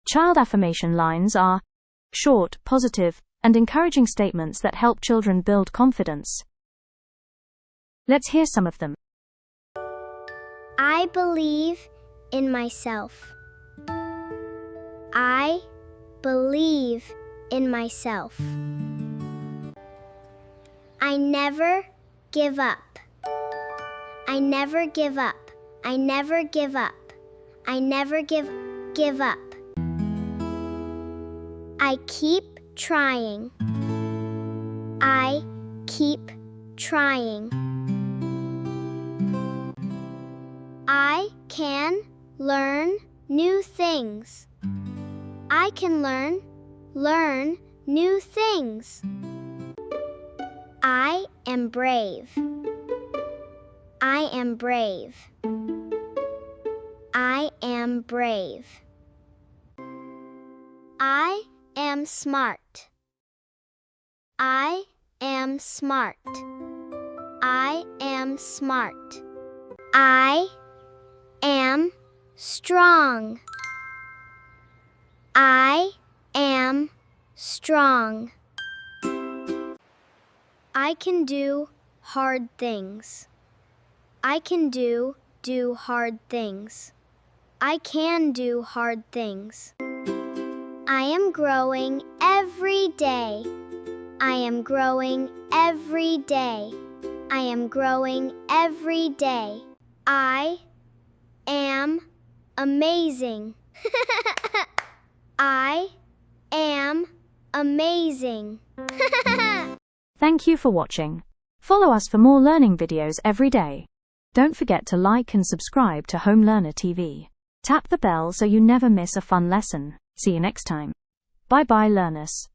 Child affirmation lines are short, positive, and encouraging statements that help children build confidence. Let's hear some of them. I believe in myself. I believe in myself. I never give up. I never give up. I never give up. I never give up. I keep trying. I keep trying. I can learn new things. I can learn new things. I am brave. I am brave. I am brave. I am smart. I am smart. I am smart. I am strong. I am strong. I can do hard things. I can do hard things. I can do hard things. I am growing every day. I am growing every day. I am growing every day. I am amazing. I am amazing. Thank you for watching. Follow us for more learning videos every day. Don't forget to like and subscribe to Home Learner TV. Tap the bell so you never miss a fun lesson. See you next time. Bye-bye, learners.